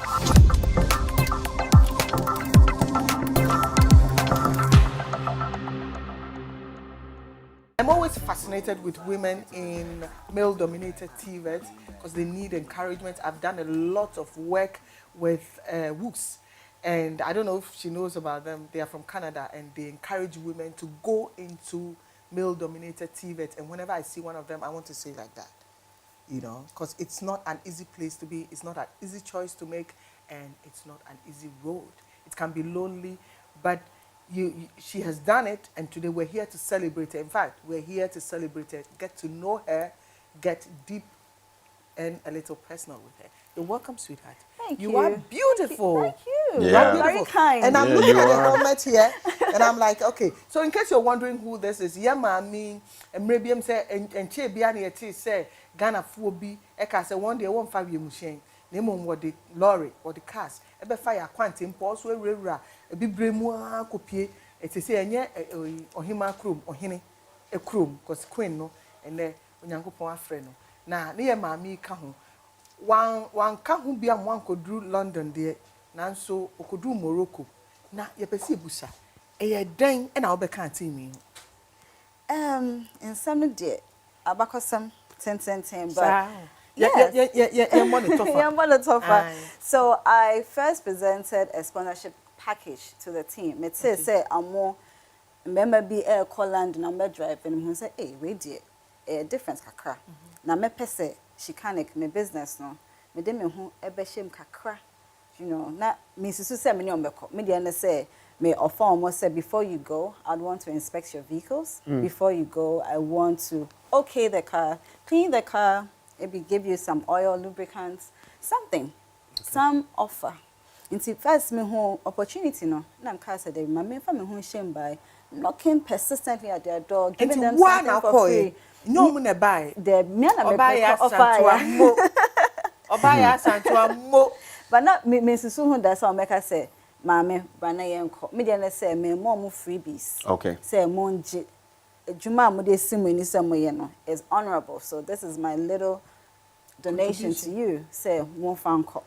I'm always fascinated with women in male-dominated TVET because they need encouragement. I've done a lot of work with WOOS, and I don't know if she knows about them. They are from Canada, and they encourage women to go into male-dominated TVET. And whenever I see one of them, I want to say like that, you know, because it's not an easy place to be. It's not an easy choice to make, and it's not an easy road. It can be lonely, but she has done it, and today we're here to celebrate her. In fact, we're here to celebrate her, get to know her, get deep and a little personal with her. You're welcome, sweetheart. Thank you. You are beautiful. Thank you. Yeah. You're very kind. And I'm looking at the helmet here, and I'm like, okay. So in case you're wondering who this is, yeah, mommy, and maybe I'm saying, and che biani eti say Ghana fuobi. Eka say one day 1 5 year machine. Name on what the lorry or the cars. Ebe fire quantum pause we rera. Ebi bremu akopie. Eti say enye ohima krum ohine e krum because queen no ene onyankopon afre no. Na ne ye maami ka ho. Wan ka ho bia mo ankodru London de nanso okodru Morocco. Na ye pese ebusa. Eye den e na obeka antimi. In some day abakosam 10 but Yeah, so I first presented a sponsorship package to the team. It says, say, I'm more member be air Colland number drive, and who say, hey, wait, dear, a difference kakra. Now, me pese, Shecanic, me business, no, me de me who ebe shame kakra. You know, not me susu say me on beko. Me de say, me offer almost say before you go, I'd want to inspect your vehicles. Before you go, I want to okay the car, clean the car, maybe give you some oil, lubricants, something, some offer. Until first me home opportunity no, na I'm said they me for me home shame by knocking persistently at their door, giving them something for free. No mo na buy. The me na me offer. Obaya santua mo. But not me susu hu that so make say mama bana yenko. Me dey say me more freebies. Okay. Say monji Juma mo dey simu ni say mo ye no is honorable. So this is my little donation to you. Say one fan call.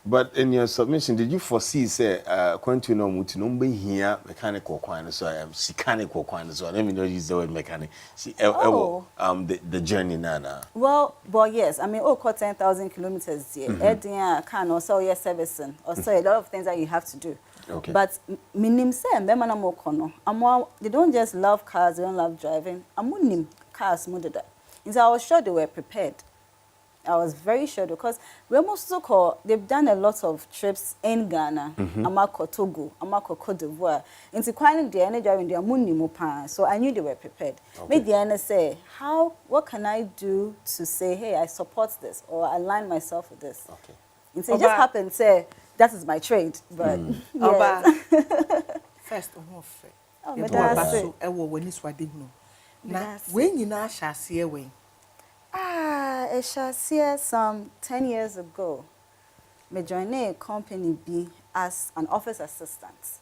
But in your submission, did you foresee, say, quantum no muti no be here mechanical quine, so I am Shecanic quine, so let me not use the word mechanic. See, the journey, nana. Well, yes, I mean, 10,000 kilometers here. Edia can also your servicing, or so a lot of things that you have to do. Okay. But minim say, they don't just love cars, they don't love driving. I'm cars more than that. And so I was sure they were prepared. I was very sure because they've done a lot of trips in Ghana, Amako Togo, Amako Cote d'Ivoire. Into quite the energy in their munimopan, so I knew they were prepared. Made the end say, what can I do to say, hey, I support this or align myself with this? Okay. And so it just happened, say, that is my trade. But First, I shall see some 10 years ago. Me joined a company B as an office assistant.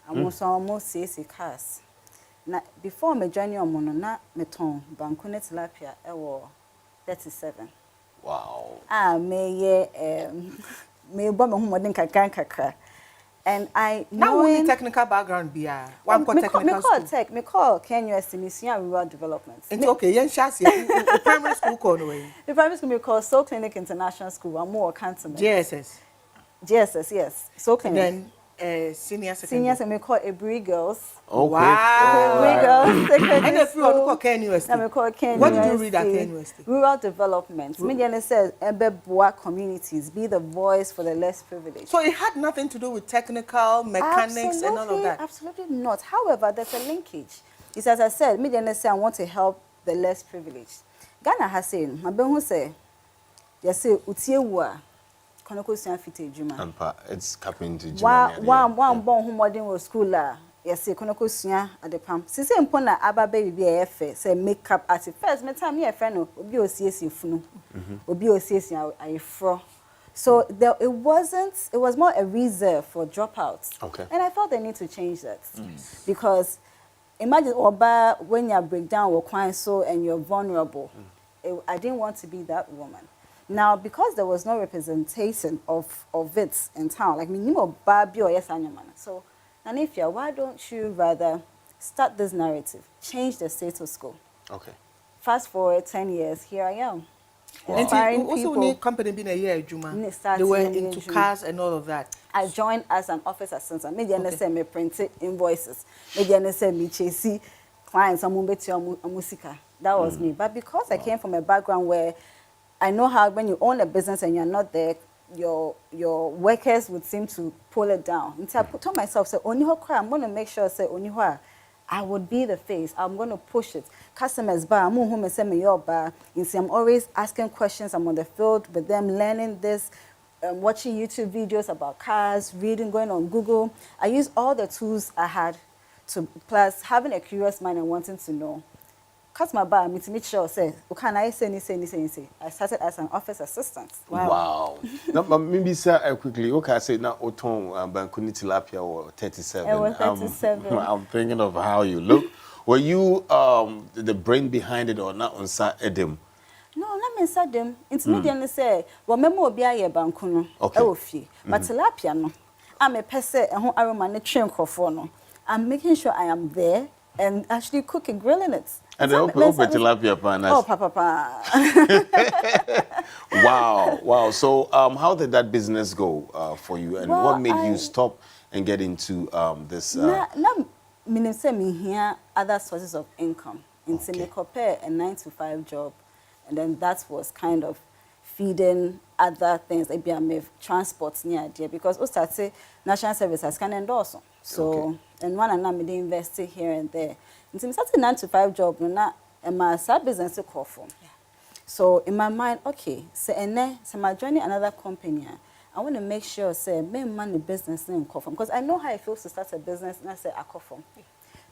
I was almost CAC cars. Now before me join your monona meton bankune tilapia ewo 37. Wow. Me bo me hu modern kakra. And I now only technical background be one technical school. Me call KNUST Mission Rural Development. It's okay, yen shasi primary school call no way. The primary school me call Soul Clinic International School. I'm more cantonment. JSS, yes. Soul Clinic. Then senior secondary. Seniors me call Ebri Girls. Okay. Wow. Ebri Girls. And if you call KNUST. Me call KNUST. What did you read at KNUST? Rural Development. Me says Ebeboa communities, be the voice for the less privileged. So it had nothing to do with technical, mechanics and all of that? Absolutely not. However, there's a linkage. It's as I said, me say I want to help the less privileged. Ghana has said, Mabenhu say, yes, Utiewa. It's carpentry. One born who modern was school la. Yes, Konoko Suya at the pump. Since Impona Abba baby be a say makeup at first, my time here, friend, Obi OCS Funu, Obi OCS I fro. So it was more a reserve for dropouts. Okay. And I felt they need to change that. Because imagine Oba when you break down or crying so and you're vulnerable. I didn't want to be that woman. Now, because there was no representation of it in town, like minimo baby or yes anyman. So, Nanifia, why don't you rather start this narrative, change the status quo? Okay. Fast forward 10 years, here I am. Wow. Inspiring also people. need company being a year, Juma. They were into cars and all of that. I joined as an office assistant. Maybe I say me print invoices. Maybe I say me chase clients. I'm musica. That was me. But because I came from a background where I know how when you own a business and you're not there, your workers would seem to pull it down. And so I told myself, say, I'm going to make sure, say, I would be the face. I'm going to push it. Customers buy. I'm home and send me your bar. You see, I'm always asking questions. I'm on the field with them, learning this, watching YouTube videos about cars, reading, going on Google. I use all the tools I had to, plus having a curious mind and wanting to know. Customer bar, me to make sure, say, can I say? I started as an office assistant. Wow. Now, maybe sir, quickly, okay, I say now, Oton, Bankuni Tilapia or 37. I was 37. I'm thinking of how you look. Were you the brain behind it or not on Sa Edim? No, let me say them. Intermediate say, well, memo be a bankuno. Okay. But tilapia no. I'm a person who aroma ne train no. I'm making sure I am there and actually cooking, grilling it. And open tilapia pan. Oh, papa. Wow. So, how did that business go for you, and what made you stop and get into this? Meaning say me here other sources of income. Into me compare a 9-to-5 job, and then that was kind of feeding other things. Maybe I may transport near idea because also say national services can endorse. So and one and I'm investing here and there. It's a 9-to-5 job, no, and my side business to call for. So in my mind, okay, so and then so my joining another company. I want to make sure say me money business name call from because I know how it feels to start a business and I say I call from.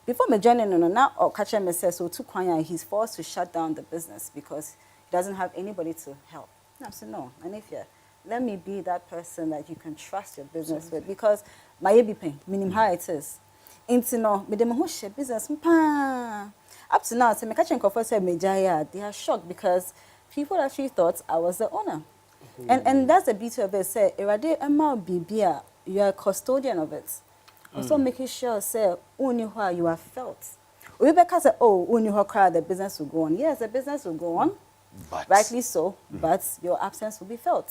Before me joining no now or catch me say so to Kwanya he's forced to shut down the business because he doesn't have anybody to help. And I said no, and if you let me be that person that you can trust your business with because my be pain, meaning how it is. Into no, me dem who share business up to now, say me catching coffee say me jaya, they are shocked because people actually thought I was the owner. And that's the beauty of it. Say, Erade Emma Bibia, you are a custodian of it. Also making sure say you are felt. Rebecca said, oh, the business will go on. Yes, the business will go on. But, rightly so, but your absence will be felt.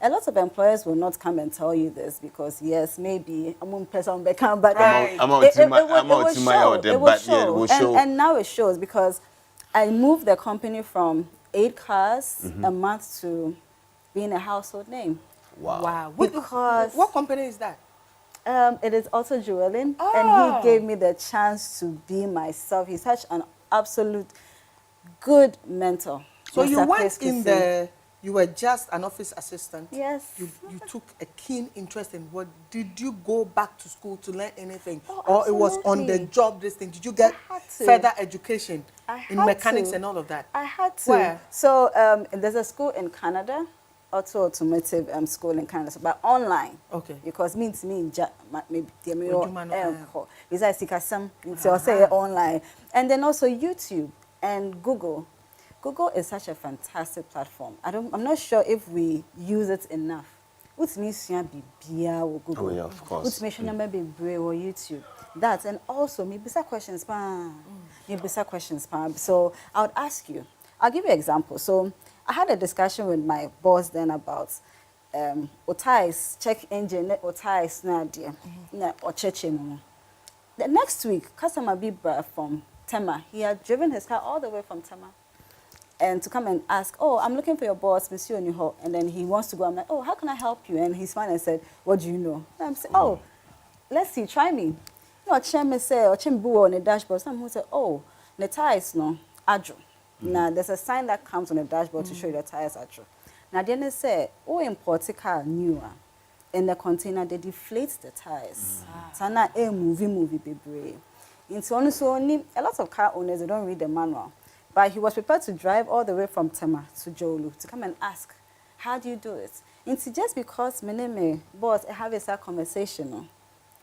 A lot of employers will not come and tell you this because, yes, maybe I'm one person but it will show. And now it shows because I moved the company from 8 cars a month to being a household name. Wow. Because what company is that? It is also Joelin, and he gave me the chance to be myself. He's such an absolute good mentor. So you went in there, you were just an office assistant. Yes. You took a keen interest in what. Did you go back to school to learn anything? Oh, or it was on the job, this thing? Did you get further education in mechanics and all of that? I had to. Where? So there's a school in Canada, automotive school in Canada, but online. Okay. Because means me maybe is I see some so say online, and then also YouTube and Google. Google is such a fantastic platform. I'm not sure if we use it enough. What's me or Google? Oh yeah, of course. What's me maybe or YouTube? That and also maybe some questions, maybe some questions, So I would ask you. I'll give you an example. So I had a discussion with my boss then about otais check engine otais na dear na or chechemu. The next week, customer Bibra from Tema, he had driven his car all the way from Tema. And to come and ask, oh, I'm looking for your boss, Monsieur Oniho. And then he wants to go. I'm like, oh, how can I help you? And he smiled and said, what do you know? And I'm saying, oh, let's see, try me. No, Cheme say, or Chimbu on the dashboard. Someone said, oh, the tires no, adjo. Now, there's a sign that comes on the dashboard to show you the tires adjo. Now, then they say, oh, import a car newer. In the container, they deflate the tires. So now, movie, baby. And so only a lot of car owners, they don't read the manual. But he was prepared to drive all the way from Tema to Jolu to come and ask, how do you do it? And it's just because my name boss, I have a conversation,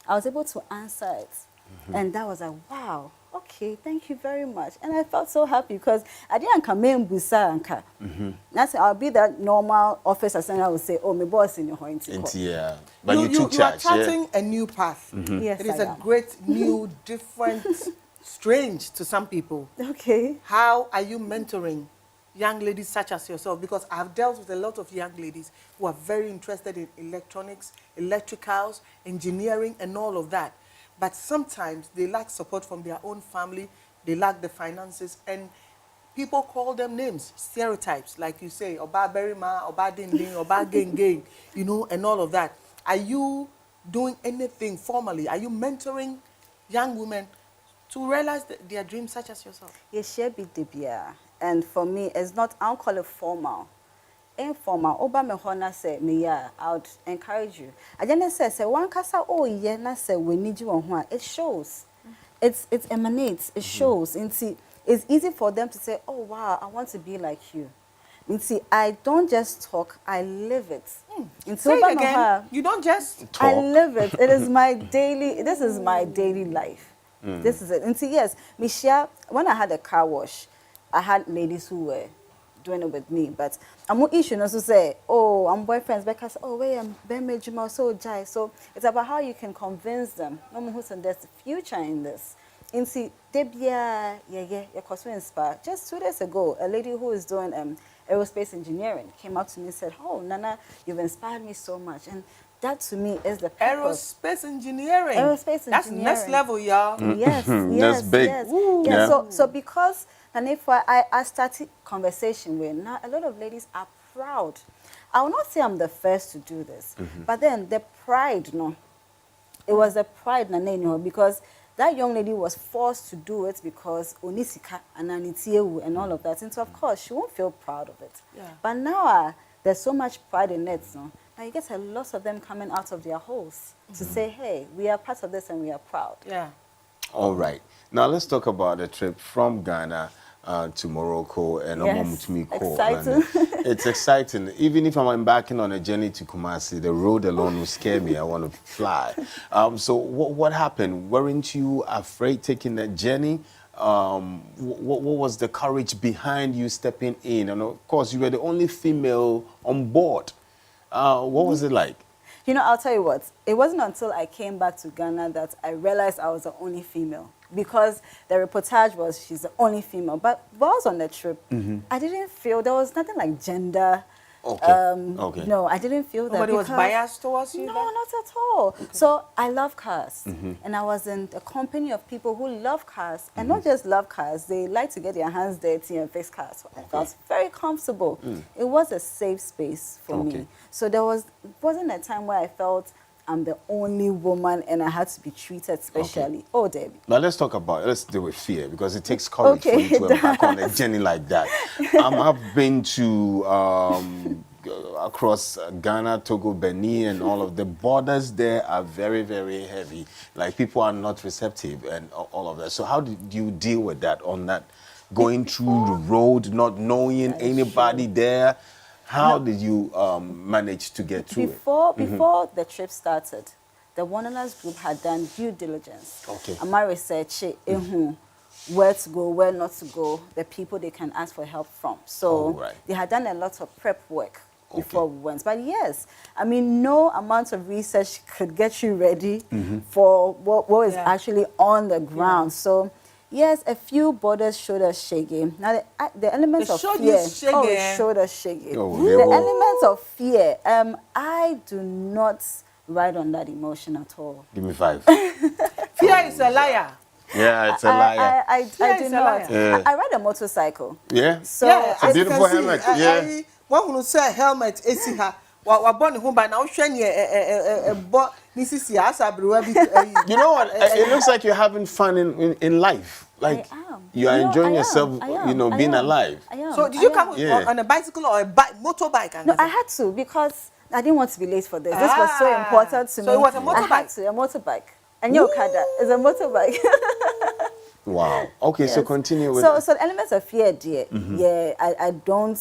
I was able to answer it. And that was like, wow, okay, thank you very much. And I felt so happy because I didn't come in Busa. That's I'll be that normal office assistant. I would say, oh, my boss in your home. Yeah. But you took you are charge. charting a new path. Yes, It is I a am. great, new, different, strange to some people. Okay. How are you mentoring young ladies such as yourself? Because I've dealt with a lot of young ladies who are very interested in electronics, electricals, engineering, and all of that. But sometimes they lack support from their own family, they lack the finances, and people call them names, stereotypes, like you say, Oba Berima, Oba Dindin, Oba Geng, you know, and all of that. Are you doing anything formally? Are you mentoring young women to realize their dreams such as yourself? Yes, share big debia. And for me, it's not, I'll call it formal. Informal. Oba me hona say me yeah, I would encourage you. I just say one kasa oh yeah, na say we need you on one. It shows. It emanates. It shows. And see, it's easy for them to say, oh wow, I want to be like you. And see, I don't just talk, I live it. Say it again. You don't just talk. I live it. It is my daily. This is my daily life. This is it. And see, yes, Michelle. When I had a car wash, I had ladies who were doing it with me, but I'm not issue also say, oh, I'm boyfriends because oh, wait, I'm Ben so jai. So it's about how you can convince them. No more who's there's a future in this. And see, Debia, yeah, you're inspired. Just 2 days ago, a lady who is doing aerospace engineering came up to me and said, oh, Nana, you've inspired me so much. And that to me is the purpose. Aerospace engineering. Aerospace That's engineering. next level, y'all. Yes, That's big. yes. Yeah. So because and if I started conversation with now, a lot of ladies are proud. I will not say I'm the first to do this, but then the pride, no, it was the pride, because that young lady was forced to do it because onisika and anitiewu and all of that, and so of course she won't feel proud of it. Yeah. But now there's so much pride in it, no. Now you get a lot of them coming out of their holes to say, hey, we are part of this and we are proud. Yeah. All right. Now let's talk about the trip from Ghana to Morocco and Yes, Omomutumi. exciting. It's exciting. Even if I'm embarking on a journey to Kumasi, the road alone will scare me. I want to fly. So what happened? Weren't you afraid taking that journey? What was the courage behind you stepping in? And of course, you were the only female on board. What was it like? You know, I'll tell you what, it wasn't until I came back to Ghana that I realized I was the only female. Because the reportage was she's the only female. But while I was on the trip, I didn't feel, there was nothing like gender. Okay. Okay. No, I didn't feel that. Nobody was biased towards you? No, then? not at all. Okay. So I love cars. And I was in a company of people who love cars. And not just love cars, they like to get their hands dirty and fix cars. So I felt very comfortable. It was a safe space for me. So there wasn't a time where I felt I'm the only woman and I had to be treated specially. Oh, Debbie. Now let's deal with fear, because it takes courage for you to embark on a journey like that. I've been to across Ghana, Togo, Benin, and all of the borders there are very, very heavy. Like people are not receptive and all of that. So how did you deal with that on that, going through the road, not knowing anybody there? How did you manage to get through it? Before the trip started, the Wanderers group had done due diligence. Okay. And my research, where to go, where not to go, the people they can ask for help from. So they had done a lot of prep work before we went. But yes, I mean, no amount of research could get you ready for what is actually on the ground. So yes, a few borders showed us shaggy. Now the elements of fear. It showed us shaggy. The elements of fear. I do not ride on that emotion at all. Give me 5. Fear is a liar. Yeah, it's a liar. I do not. Yeah. I ride a motorcycle. Yeah. So it's a beautiful helmet. Yeah. One who say helmet, Esiha. Wa born home by now. You know what? It looks like you're having fun in life. Like you are enjoying yourself. Being alive. So did you come on a bicycle or a motorbike? No, I had to because I didn't want to be late for this. This was so important to me. So it was a motorbike. I had to, a motorbike. And your Okada is a motorbike. Wow. Okay, so continue with. So the elements of fear, dear. Yeah, I don't.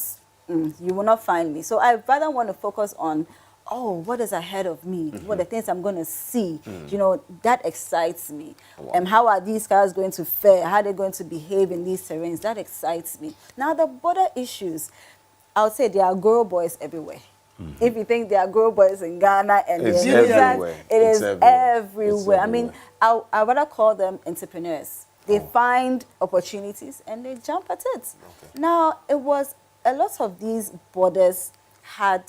You will not find me. So I rather want to focus on oh, what is ahead of me? What are the things I'm going to see? You know, that excites me. Wow. How are these cars going to fare? How are they going to behave in these terrains? That excites me. Now, the border issues, I would say there are girl boys everywhere. If you think there are girl boys in Ghana and It's in New Zealand, everywhere. it is It's everywhere. everywhere. I mean, I rather call them entrepreneurs. They find opportunities and they jump at it. Okay. Now, it was a lot of these borders had,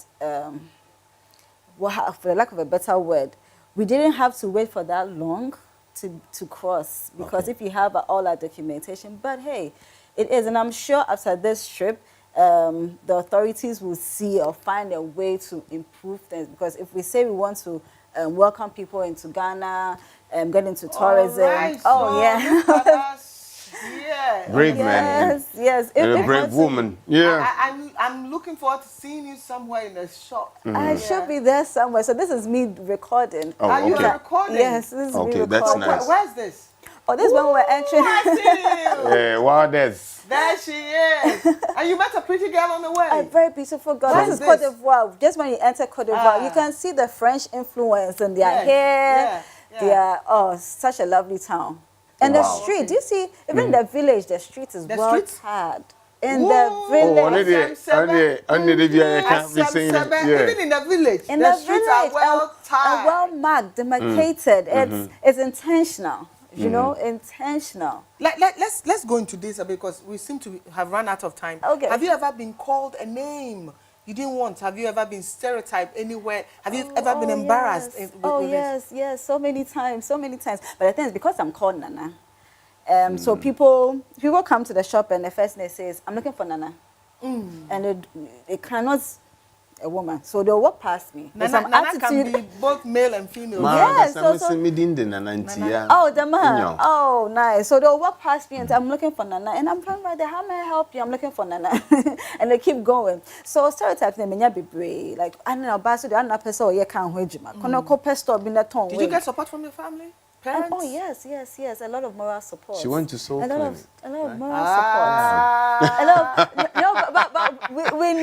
well, for the lack of a better word, we didn't have to wait for that long to cross, because Okay. if you have all our documentation, but hey, it is, and I'm sure after this trip, the authorities will see or find a way to improve things, because if we say we want to welcome people into Ghana, get into tourism, Alright, oh so yeah. look at us. Yeah. Brave man. Yes, yes. And a If brave also- woman. Yeah. I'm looking forward to seeing you somewhere in the shop. I should be there somewhere. So this is me recording. Oh, Are you okay. recording? Yes, this is me Okay, recording. that's nice. Where's this? Oh, this is when we're entering. I see you. Yeah, wow, that's. There she is. And you met a pretty girl on the way. A very beautiful girl. Where's This is Cote this? d'Ivoire. Just when you enter Cote d'Ivoire, you can see the French influence in their Yeah, hair. yeah. They are, oh, such a lovely town. And the Wow. street, do you see, even in the village, the street is The well streets? tarred. In Whoa. the Oh, only village. the can't be saying it. Yeah. Even in the village, In the the streets village, are well and tied. well marked, demarcated. It's intentional, you know, intentional. Let's go into this a bit, because we seem to have run out of time. Okay. Have you ever been called a name you didn't want? Have you ever been stereotyped anywhere? Have you ever been embarrassed? Yes. With Oh, this? yes, so many times. But the thing is, because I'm called Nana, so people come to the shop and the first thing they say is, I'm looking for Nana. And it cannot a woman. So they'll walk past me. There's Nana, some Nana can attitude. be both male and female. Yes, so- Oh, the man. Oh, nice. So they'll walk past me and say, I'm looking for Nana. And I'm trying right there, how may I help you? I'm looking for Nana. And they keep going. So stereotypes, they may be brave. Like, I don't know, but I don't know, person, you can't wait. Did you get support from your family? Parents? Oh, yes. A lot of moral support. She went to Soul a lot Clinic. of moral support. A lot. No, but we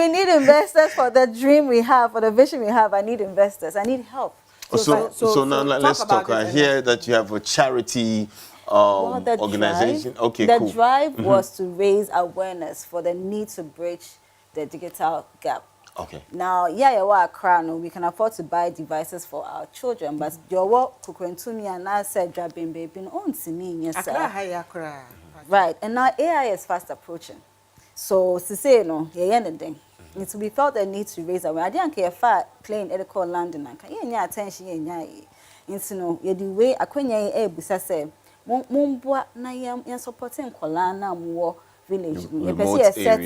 need investors for the dream we have, for the vision we have. I need investors. I need help. So now let's talk. I it. hear that you have a charity The organization. drive, Okay, the cool. drive was to raise awareness for the need to bridge the digital gap. Okay. Now, we can afford to buy devices for our children, but your work to me and I said, "Driving baby, on to me, yes, Accra, sir." hi, Accra. Right, and now AI is fast approaching. So, to say no, anything. It will be felt the need to raise awareness. I didn't care if I plane call London and can attention, into no, the way I couldn't say, Mumbua, Nayam, supporting Kolana, more village. You can see a set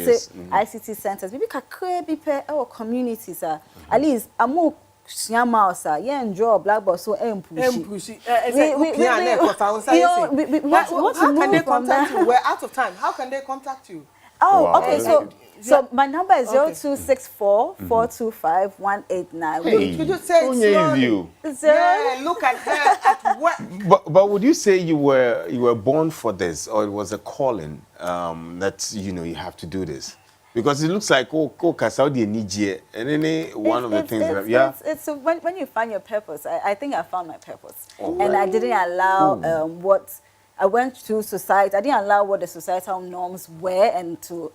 ICT centers. We can create our communities. At least, I'm more. Siamausa, yeah, and draw black box so Pushy. How can they contact you? We're out of time. How can they contact you? Oh, Wow. okay. So my number is Okay. 0264 425 189. Hey. Could you say it slowly? You. Yeah, look at her at work. But would you say you were born for this, or it was a calling that you have to do this? Because it looks like Saudi and Niger, and any one of the things that it's when you find your purpose. I think I found my purpose, and I didn't allow what I went through society. I didn't allow what the societal norms were, and to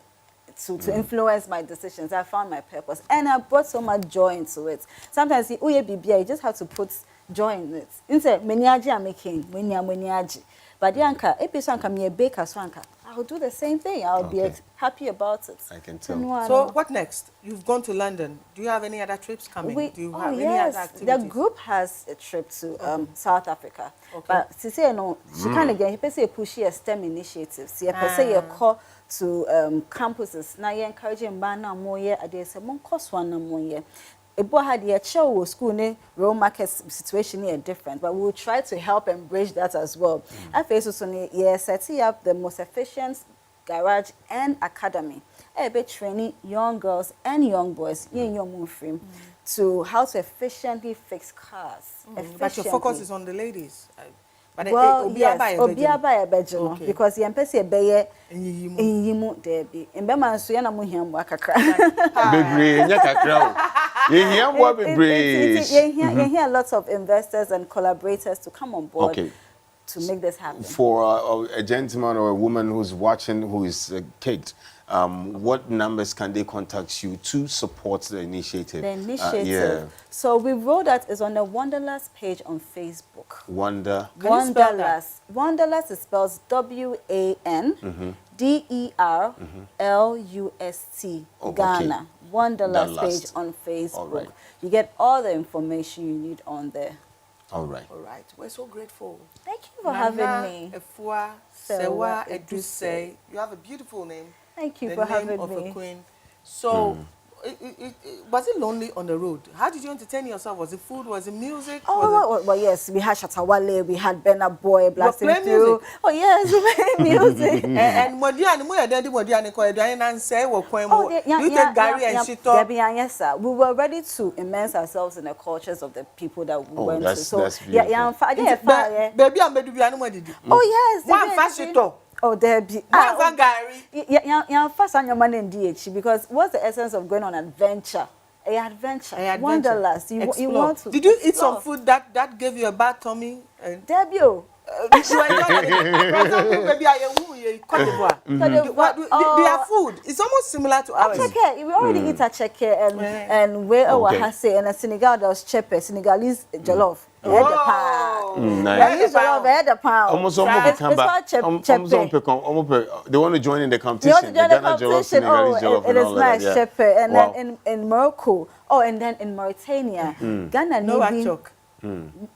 influence my decisions. I found my purpose, and I brought so much joy into it. Sometimes you just have to put joy in it. Instead, meniaji I'm making meniaji. But yanka, episanka me a baker swanka. I'll do the same thing. I'll be happy about it. I can tell. So what next? You've gone to London. Do you have any other trips coming? Do you have any other activities? The group has a trip to South Africa. Okay. But to say no, she can't again. He say push a STEM initiatives. He say a call to campuses. Now you encouraging bana more year. I dare say mon cost one more year. A boy had a show school ne real market situation here different, but we will try to help and bridge that as well. I face also setting up the most efficient garage and academy. Be training young girls and young boys in your move frame to how to efficiently fix cars. But your focus is on the ladies. But well, yes, Obiaba Obiaba Ebejo, Okay. because the Empesi Ebeye Enyiyimu. Enyiyimu Debi. In Bema Suyana Muhiam Wakakra. Bebre, nyakakra. Yehia mwa bebre. You hear lots of investors and collaborators to come on board Okay. to make this happen. For a gentleman or a woman who's watching who is caked, what numbers can they contact you to support the initiative? The initiative. Yeah. So we wrote that is on the Wanderlust page on Facebook. Wonder. Can you spell that? Wanderlust. Wanderlust is spelled WANDERLUST. Oh, Ghana. okay. Wanderlust Wanderlust. page on Facebook. All right. You get all the information you need on there. All right. All right. We're so grateful. Thank you for having me. Efua Sewa Eduse. You have a beautiful name. Thank you The for name having of me. a queen. So, was it lonely on the road? How did you entertain yourself? Was it food? Was it music? Well, yes, we had Shatawale, we had Benna Boy blasting playing through. music? Oh, yes, we made music. And Modiani, mo yede Modiani ko Edwin and say wo kwen mo. You take Gary and Shito. Yes, sir. We were ready to immerse ourselves in the cultures of the people that we went to. So, that's beautiful. Baby, I'm bedu bianu mo didi. Oh, yes. One Shito. Oh, Debbie. One Gary. Yeah, first on your money in DH, because what's the essence of going on adventure? A adventure. Wanderlust. You want to. Did you eat explore. some food that gave you a bad tummy? Debbie. Their food is almost similar to ours. We already eat a cheque and where our hase and in Senegal there was chepe, Senegalese jollof. Nice. Almost they want to join in the competition. The Ghana Jollof, Senegalese Jollof, it is nice, yeah. chepe. And then in Morocco, and then in Mauritania, Ghana Nouakchott and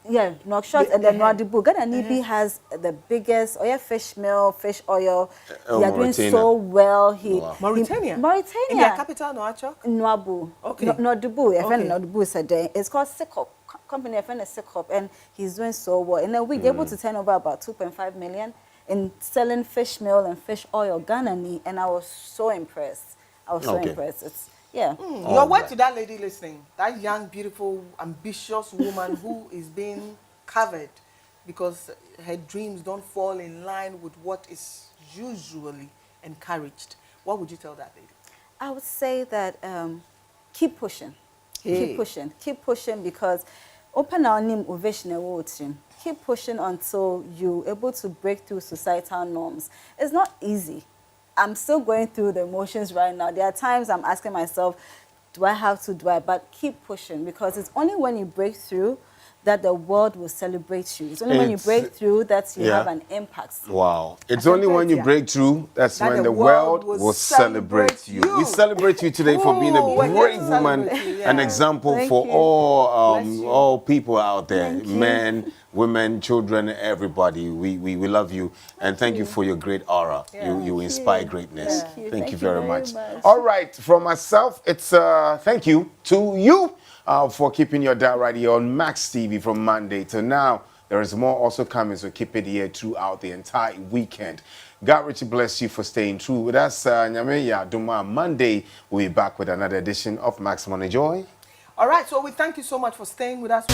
then Nouadhibou. Ghana Nibi has the biggest fish meal, fish oil. They are doing so well. Mauritania? Mauritania. In their capital, Nouakchott? Nouadhibou. Okay. Nouadhibou. Nouadhibou is a day. It's called Sikop. Company is Sikop, and he's doing so well. In a week, they're able to turn over about 2.5 million in selling fish meal and fish oil. Ghana Ni, and I was so impressed. It's, yeah. Your word to that lady listening, that young, beautiful, ambitious woman who is being covered because her dreams don't fall in line with what is usually encouraged. What would you tell that lady? I would say that keep pushing. Keep pushing because open our name ovation. Keep pushing until you're able to break through societal norms. It's not easy. I'm still going through the emotions right now. There are times I'm asking myself, do I have to do it? But keep pushing because it's only when you break through that the world will celebrate you. It's only when you break through that you have an impact. Wow. It's only when you break through that's when the world will celebrate you. We celebrate you today for being a great woman, an example for all people out there, men, women, children, everybody. We love you and thank you for your great aura. You inspire greatness. Thank you very much. All right, from myself, it's thank you to you. For keeping your dial right here on Max TV from Monday to now. There is more also coming, so keep it here throughout the entire weekend. God richly bless you for staying true with us. Monday, we'll be back with another edition of Max Money Joy. All right, so we thank you so much for staying with us.